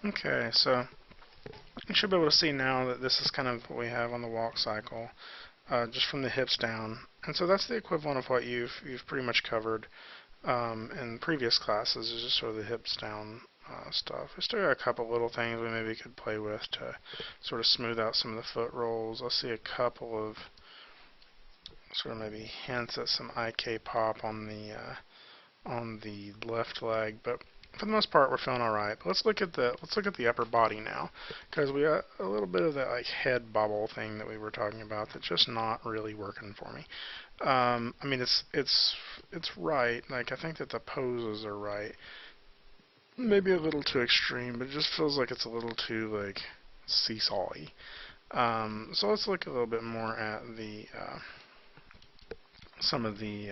Okay, so you should be able to see now that this is kind of what we have on the walk cycle, just from the hips down. And so that's the equivalent of what you've pretty much covered in previous classes, is just sort of the hips down stuff. We still got a couple little things we maybe could play with to sort of smooth out some of the foot rolls. I see a couple of sort of maybe hints at some IK pop on the left leg, but for the most part we're feeling all right. But let's look at the upper body now, because we got a little bit of that like head bobble thing that we were talking about that's just not really working for me. I mean it's right. Like I think that the poses are right. Maybe a little too extreme, but it just feels like it's a little too like seesawy. So let's look a little bit more at the some of the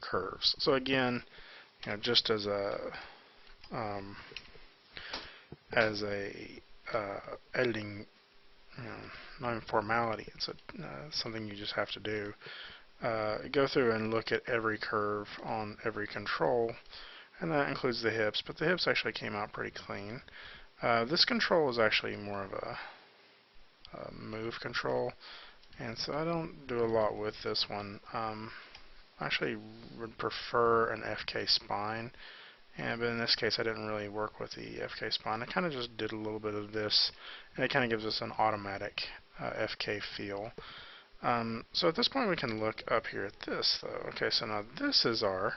curves. So again, just um, as a editing, you know, not even formality. It's something you just have to do. Go through and look at every curve on every control, and that includes the hips. But the hips actually came out pretty clean. This control is actually more of a move control, and so I don't do a lot with this one. I actually would prefer an FK spine. But in this case, I didn't really work with the FK spine. I kind of just did a little bit of this, and it kind of gives us an automatic FK feel. So at this point, we can look up here at this, though. Okay, so now this is our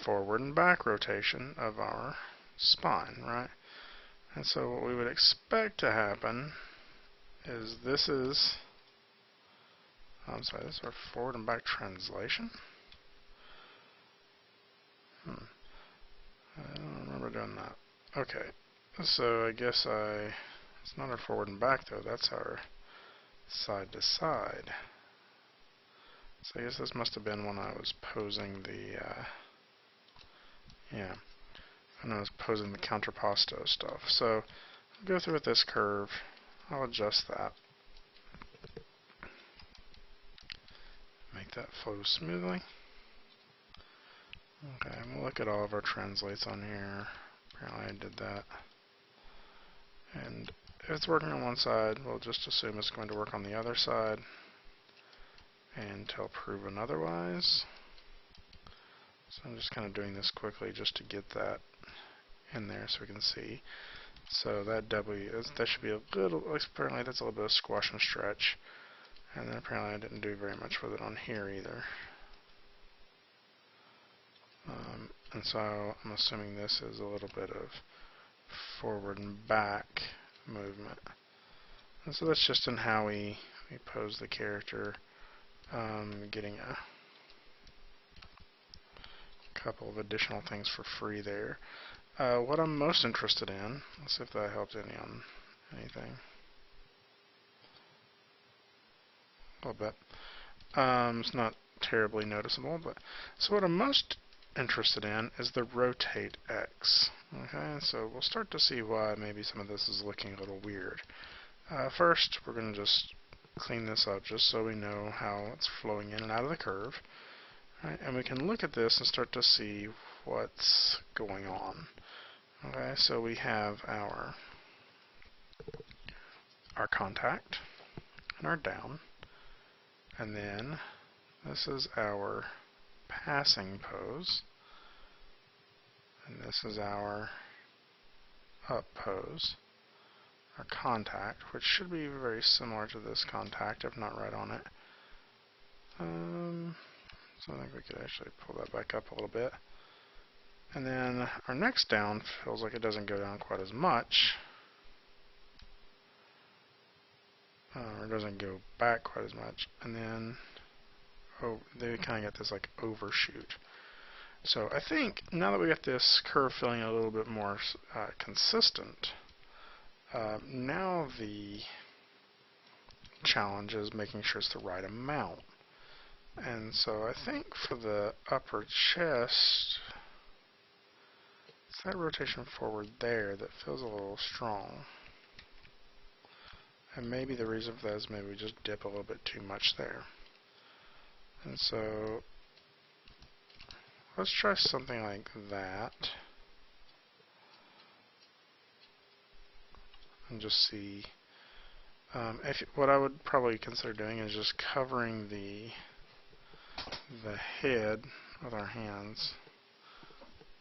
forward and back rotation of our spine, right? And so what we would expect to happen is this is, I'm sorry, this is our forward and back translation. I don't remember doing that. Okay, so I guess it's not our forward and back though, that's our side to side. So I guess this must have been when I was posing the, yeah, when I was posing the contrapposto stuff. So I'll go through with this curve, I'll adjust that, make that flow smoothly. Okay, we'll look at all of our translates on here. Apparently I did that. And if it's working on one side, we'll just assume it's going to work on the other side until proven otherwise. So I'm just kind of doing this quickly just to get that in there so we can see. So that W, that should be a little, apparently that's a little bit of squash and stretch. And then apparently I didn't do very much with it on here either. And so I'm assuming this is a little bit of forward and back movement. And so that's just in how we pose the character, getting a couple of additional things for free there. What I'm most interested in, let's see if that helped any on anything. A little bit. It's not terribly noticeable, but so what I'm most interested in is the rotate X. Okay, so we'll start to see why maybe some of this is looking a little weird. First, we're going to just clean this up just so we know how it's flowing in and out of the curve. Right, and we can look at this and start to see what's going on. Okay, so we have our contact and our down, and then this is our passing pose, and this is our up pose, our contact, which should be very similar to this contact, if not right on it. So I think we could actually pull that back up a little bit. And then our next down feels like it doesn't go down quite as much. Or it doesn't go back quite as much. And then, they kind of get this like overshoot. So I think now that we got this curve feeling a little bit more consistent, now the challenge is making sure it's the right amount. And so I think for the upper chest, it's that rotation forward there that feels a little strong. And maybe the reason for that is maybe we just dip a little bit too much there. And so let's try something like that. and just see. What I would probably consider doing is just covering the head with our hands.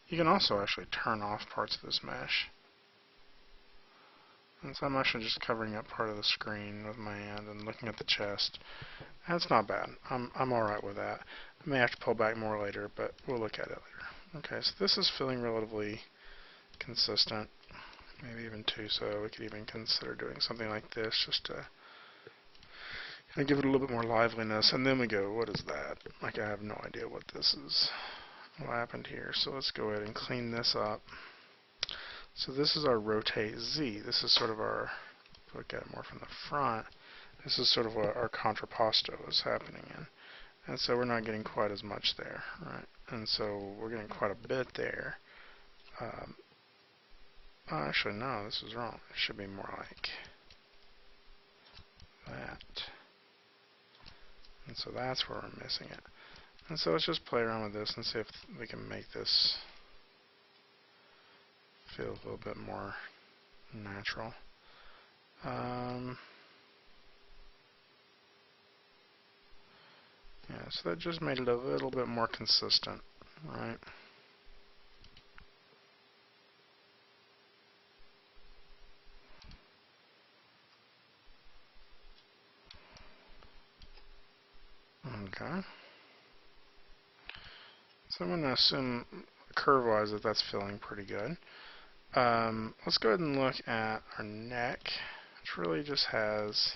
You can also actually turn off parts of this mesh. And so I'm actually just covering up part of the screen with my hand and looking at the chest. That's not bad. I'm alright with that. I may have to pull back more later, but we'll look at it later. Okay, so this is feeling relatively consistent. Maybe even too so. We could even consider doing something like this just to kind of give it a little bit more liveliness. And then we go, what is that? Like, I have no idea what this is. What happened here? So let's go ahead and clean this up. So this is our rotate Z. This is sort of our, look at it more from the front, this is sort of what our contrapposto is happening in. And so we're not getting quite as much there, right? And so we're getting quite a bit there. Actually, no, this is wrong. It should be more like that. And so that's where we're missing it. And so let's just play around with this and see if we can make this feel a little bit more natural. Yeah, so that just made it a little bit more consistent, right? Okay. So I'm going to assume curve-wise that that's feeling pretty good. Let's go ahead and look at our neck, which really just has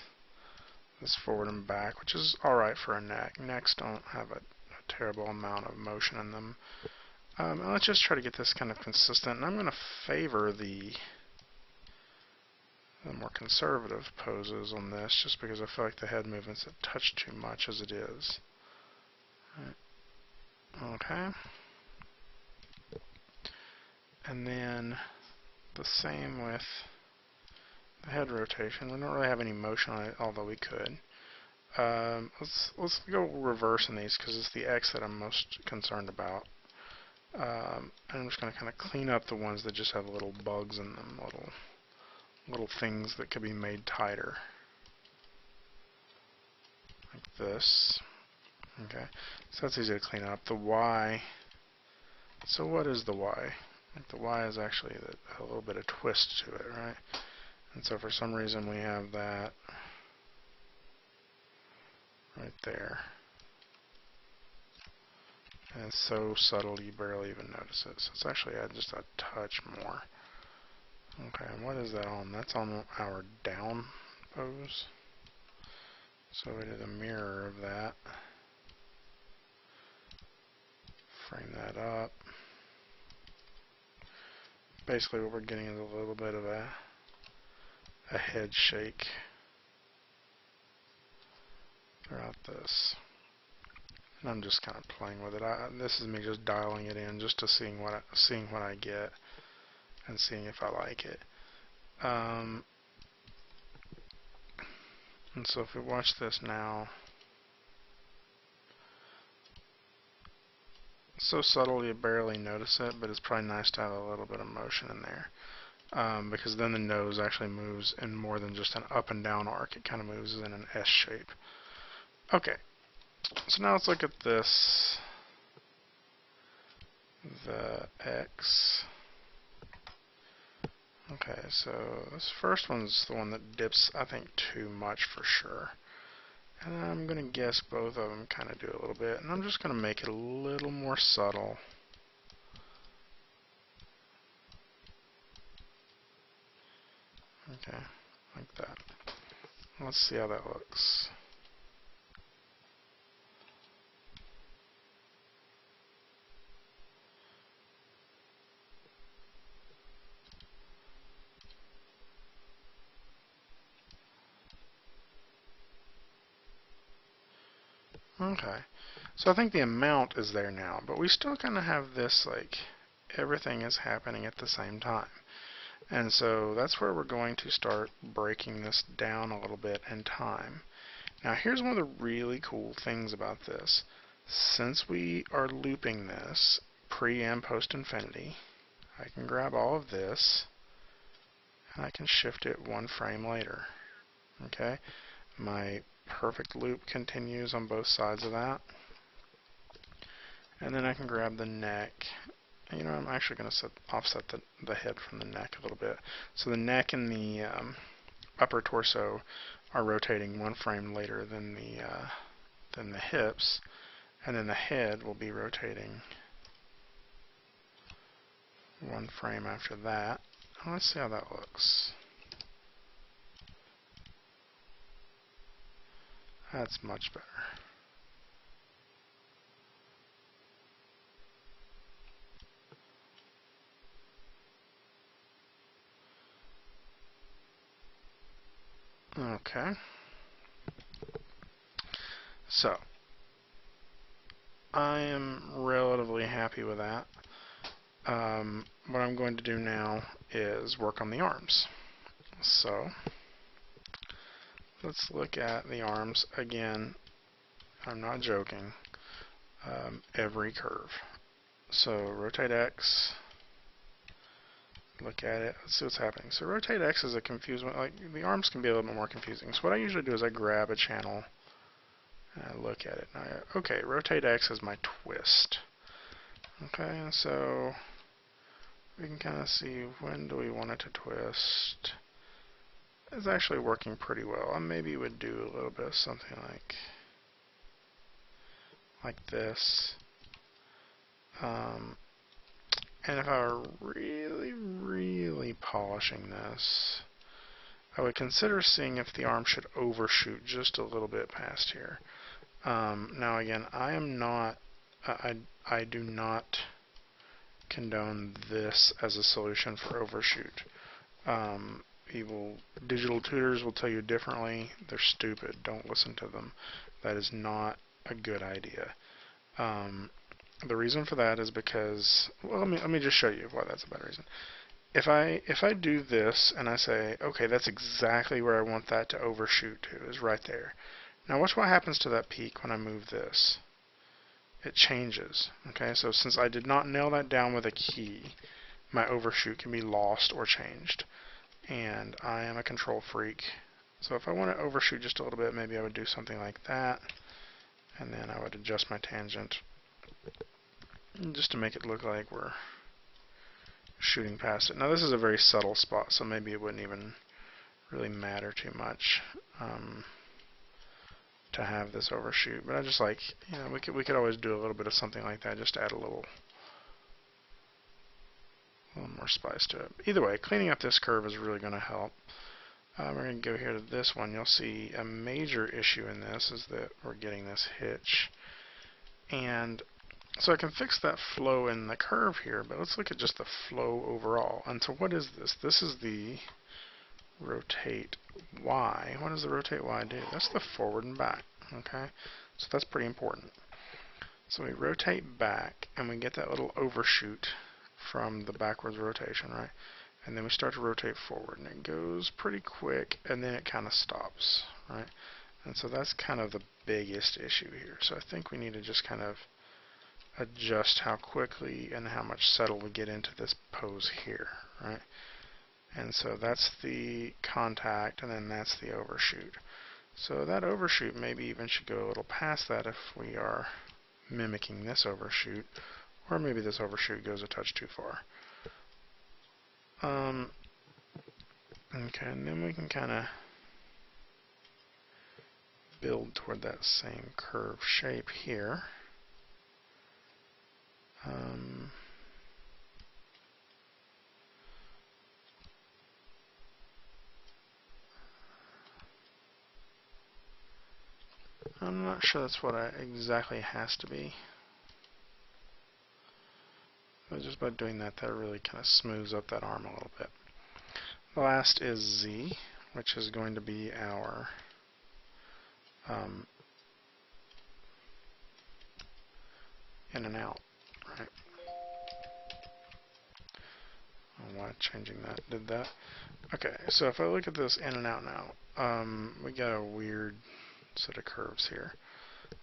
this forward and back, which is alright for a neck. Necks don't have a terrible amount of motion in them. And let's just try to get this kind of consistent. And I'm going to favor the more conservative poses on this, just because I feel like the head movement's a touch too much as it is. Okay. And then the same with the head rotation. We don't really have any motion on it, although we could. Let's go reverse in these because it's the X that I'm most concerned about. And I'm just going to kind of clean up the ones that just have little bugs in them, little things that could be made tighter, like this. Okay, so that's easy to clean up. The Y. So what is the Y? Like the Y is actually a little bit of twist to it, right? And so for some reason we have that right there. And it's so subtle you barely even notice it. So it's actually just a touch more. Okay, and what is that on? That's on our down pose. So we did a mirror of that. Frame that up. Basically what we're getting is a little bit of a head shake throughout this. And I'm just kind of playing with it. This is me just dialing it in just to seeing what I get and seeing if I like it. And so if we watch this now, it's so subtle you barely notice it, but it's probably nice to have a little bit of motion in there. Because then the nose actually moves in more than just an up and down arc. It kind of moves in an S shape. Okay, so now let's look at this. The X. Okay, so this first one's the one that dips, I think, too much for sure. And I'm going to guess both of them kind of do a little bit. And I'm just going to make it a little more subtle. Okay, like that. Let's see how that looks. Okay, so I think the amount is there now, but we still kind of have this, like, everything is happening at the same time. And so that's where we're going to start breaking this down a little bit in time. Now here's one of the really cool things about this. Since we are looping this pre and post infinity, I can grab all of this, and I can shift it one frame later. Okay, my perfect loop continues on both sides of that. And then I can grab the neck. You know, I'm actually going to offset the head from the neck a little bit. So the neck and the upper torso are rotating one frame later than the hips, and then the head will be rotating one frame after that. Let's see how that looks. That's much better. Okay. So, I am relatively happy with that. What I'm going to do now is work on the arms. So, let's look at the arms again. I'm not joking. Every curve. So, rotate X. Look at it. Let's see what's happening. So, rotate X is a confusing. Like the arms can be a little bit more confusing. So, what I usually do is I grab a channel and I look at it. Now, okay, rotate X is my twist. Okay, so we can kind of see when do we want it to twist. It's actually working pretty well. I maybe would do a little bit of something like this. And if I were really, really polishing this, I would consider seeing if the arm should overshoot just a little bit past here. Now again, I do not condone this as a solution for overshoot. Digital tutors will tell you differently. They're stupid. Don't listen to them. That is not a good idea. The reason for that is because, well, let me just show you why that's a bad reason. If I do this and I say, okay, that's exactly where I want that to overshoot to, is right there. Now watch what happens to that peak when I move this. It changes. Okay, so since I did not nail that down with a key, my overshoot can be lost or changed. And I am a control freak. So if I want to overshoot just a little bit, maybe I would do something like that. And then I would adjust my tangent just to make it look like we're shooting past it. Now this is a very subtle spot, so maybe it wouldn't even really matter too much to have this overshoot. But I just like, you know, we could always do a little bit of something like that just to add a little more spice to it. Either way, cleaning up this curve is really going to help. We're going to go here to this one. You'll see a major issue in this is that we're getting this hitch. And so I can fix that flow in the curve here, but let's look at just the flow overall. And so what is this? This is the rotate Y. What does the rotate Y do? That's the forward and back. Okay, so that's pretty important. So we rotate back, and we get that little overshoot from the backwards rotation, right? And then we start to rotate forward, and it goes pretty quick, and then it kind of stops, right? And so that's kind of the biggest issue here. So I think we need to just kind of adjust how quickly and how much settle we get into this pose here, right? And so that's the contact, and then that's the overshoot. So that overshoot maybe even should go a little past that if we are mimicking this overshoot, or maybe this overshoot goes a touch too far. Okay, and then we can kind of build toward that same curve shape here. I'm not sure that's what exactly has to be. But just by doing that, that really kind of smooths up that arm a little bit. The last is Z, which is going to be our in and out, right? I don't know why changing that did that. Okay, so if I look at this in and out now, we got a weird set of curves here.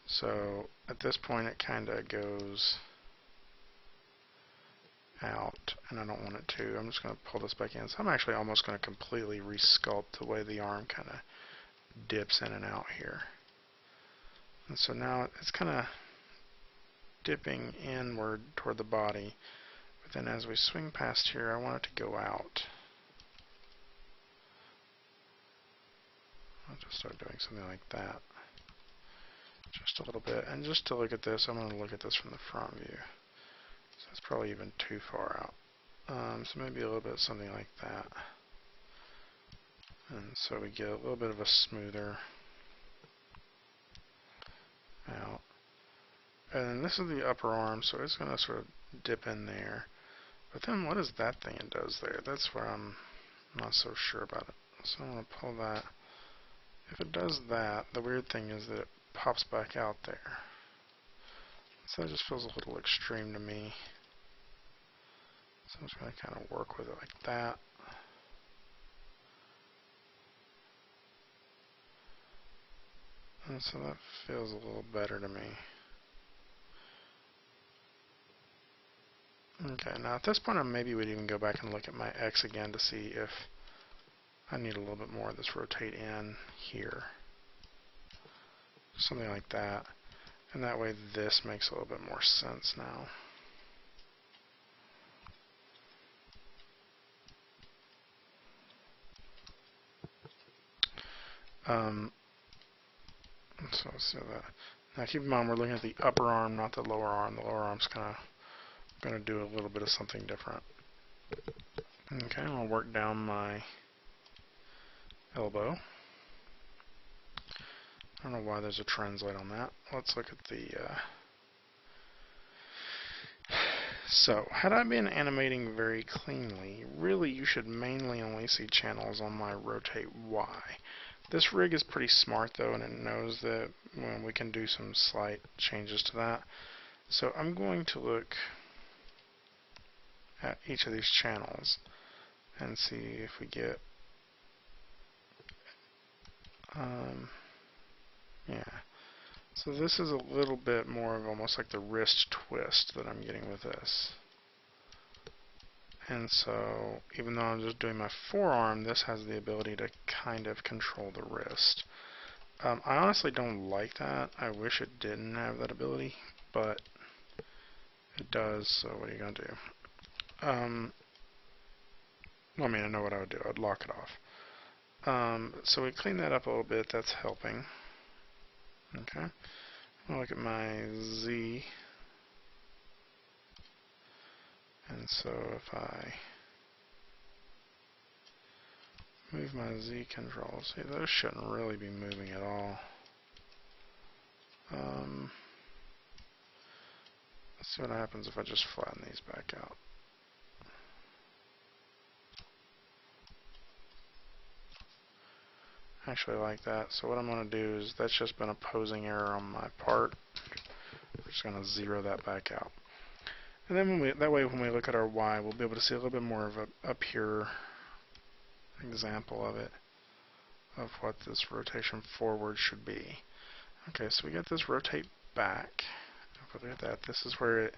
So at this point it kind of goes out, and I don't want it to. I'm just going to pull this back in. So I'm actually almost going to completely resculpt the way the arm kind of dips in and out here. And so now it's kind of dipping inward toward the body, but then as we swing past here, I want it to go out. I'll just start doing something like that. Just a little bit. And just to look at this, I'm going to look at this from the front view. So it's probably even too far out. So maybe a little bit something like that. And so we get a little bit of a smoother out. And this is the upper arm, so it's going to sort of dip in there. But then what is that thing it does there? That's where I'm not so sure about it. So I'm going to pull that. If it does that, the weird thing is that it pops back out there. So that just feels a little extreme to me. So I'm just going to kind of work with it like that. And so that feels a little better to me. Okay, now at this point I maybe would even go back and look at my X again to see if I need a little bit more of this rotate in here. Something like that. And that way this makes a little bit more sense now. So let's see that. Now keep in mind we're looking at the upper arm, not the lower arm. The lower arm's kind of going to do a little bit of something different. Okay, I'll work down my elbow. I don't know why there's a translate on that. Let's look at the... So, had I been animating very cleanly, really you should mainly only see channels on my rotate Y. This rig is pretty smart though, and it knows that we can do some slight changes to that. So I'm going to look at each of these channels and see if we get yeah. So this is a little bit more of almost like the wrist twist that I'm getting with this. And so even though I'm just doing my forearm, this has the ability to kind of control the wrist. I honestly don't like that. I wish it didn't have that ability, but it does, so what are you going to do? Well, I mean, I know what I would do. I'd lock it off. So we clean that up a little bit. That's helping. Okay. I'll look at my Z. And so if I move my Z controls, see, those shouldn't really be moving at all. Let's see what happens if I just flatten these back out. I actually like that. So what I'm going to do is, that's just been a posing error on my part. We're just going to zero that back out. And then that way when we look at our Y, we'll be able to see a little bit more of a pure example of it, of what this rotation forward should be. Okay, so we get this rotate back. If we look at that, this is where it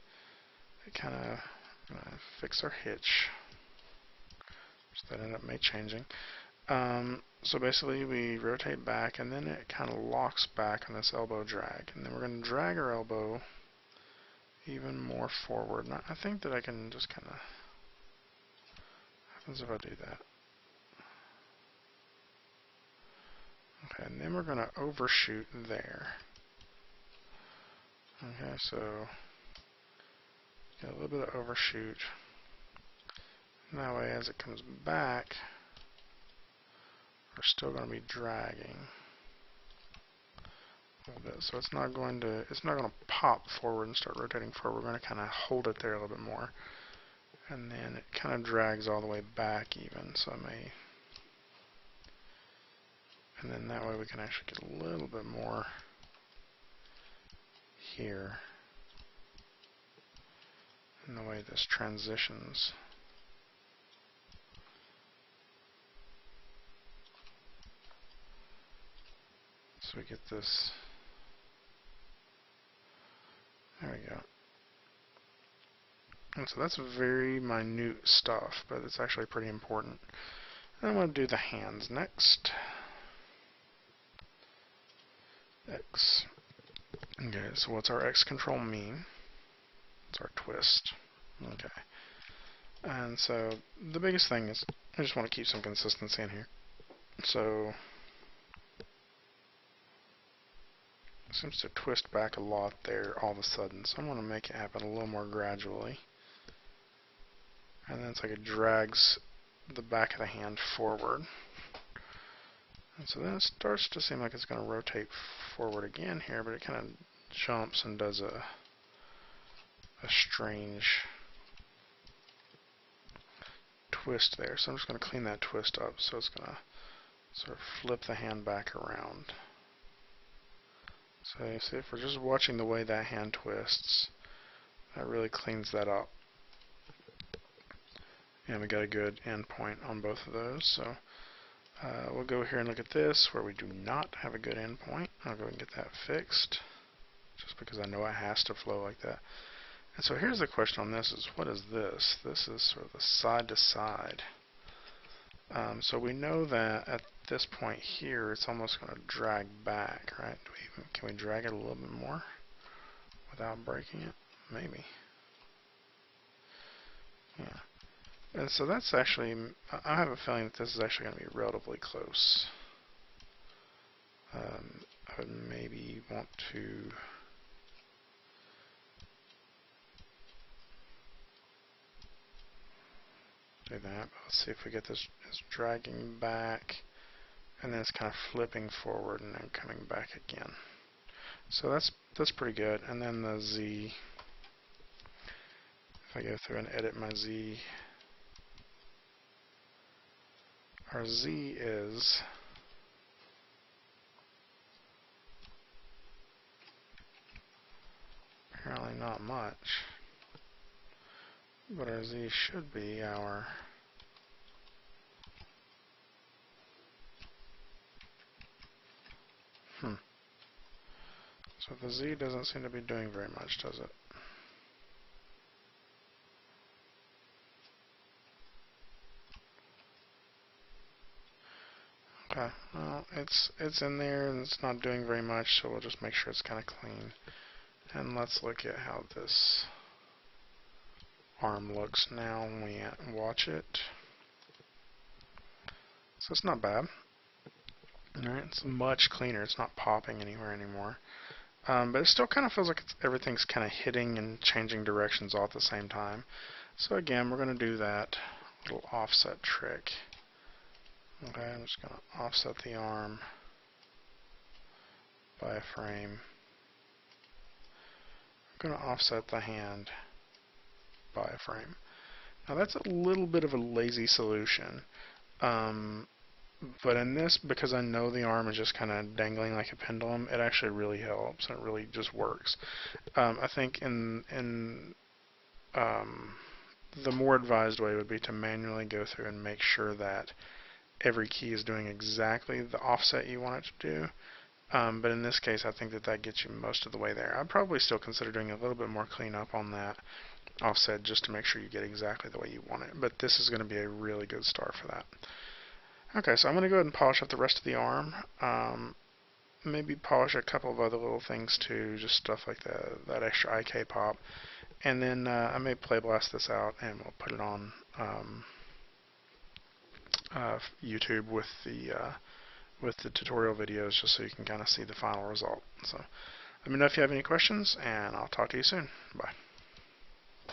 kind of fix our hitch. So that ended up changing. So basically we rotate back and then it kind of locks back on this elbow drag. And then we're going to drag our elbow even more forward. And I think that I can just kind of... What happens if I do that? Okay, and then we're going to overshoot there. Okay, so get a little bit of overshoot. And that way as it comes back, we're still going to be dragging a little bit. So it's not going to pop forward and start rotating forward. We're going to kind of hold it there a little bit more. And then it kind of drags all the way back even. So I may... And then that way we can actually get a little bit more here in the way this transitions. So we get this, there we go. And so that's very minute stuff, but it's actually pretty important. And I'm going to do the hands next. X. Okay, so what's our X control mean? It's our twist. Okay. And so the biggest thing is I just want to keep some consistency in here. So it seems to twist back a lot there all of a sudden. So I'm going to make it happen a little more gradually. And then it's like it drags the back of the hand forward. And so then it starts to seem like it's going to rotate forward again here, but it kind of jumps and does a strange twist there. So I'm just going to clean that twist up. So it's going to sort of flip the hand back around. So you see, if we're just watching the way that hand twists, that really cleans that up. And we got a good end point on both of those. So we'll go here and look at this where we do not have a good end point. I'll go and get that fixed, just because I know it has to flow like that. And so here's the question on this is, what is this? This is sort of the side to side. So we know that at this point here, it's almost going to drag back, right? Can we drag it a little bit more without breaking it? Maybe. Yeah. And so that's actually, I have a feeling that this is actually going to be relatively close. I would maybe want to do that. Let's see if we get this dragging back, and then it's kind of flipping forward and then coming back again. So that's pretty good. And then the Z, if I go through and edit my Z, our Z is apparently not much, but our Z should be our So the Z doesn't seem to be doing very much, does it? Okay, well, it's in there and it's not doing very much, so we'll just make sure it's kind of clean. And let's look at how this arm looks now when we watch it. So it's not bad. Alright, it's much cleaner. It's not popping anywhere anymore. But it still kind of feels like everything's kind of hitting and changing directions all at the same time. So again, we're going to do that little offset trick. Okay, I'm just going to offset the arm by a frame. I'm going to offset the hand by a frame. Now that's a little bit of a lazy solution. But in this, because I know the arm is just kind of dangling like a pendulum, it actually really helps. It really just works. I think the more advised way would be to manually go through and make sure that every key is doing exactly the offset you want it to do. But in this case, I think that gets you most of the way there. I'd probably still consider doing a little bit more cleanup on that offset just to make sure you get exactly the way you want it. But this is going to be a really good start for that. Okay, so I'm going to go ahead and polish up the rest of the arm. Maybe polish a couple of other little things too, just stuff like that extra IK pop. And then I may play blast this out and we'll put it on YouTube with the tutorial videos just so you can kind of see the final result. So let me know if you have any questions, and I'll talk to you soon. Bye.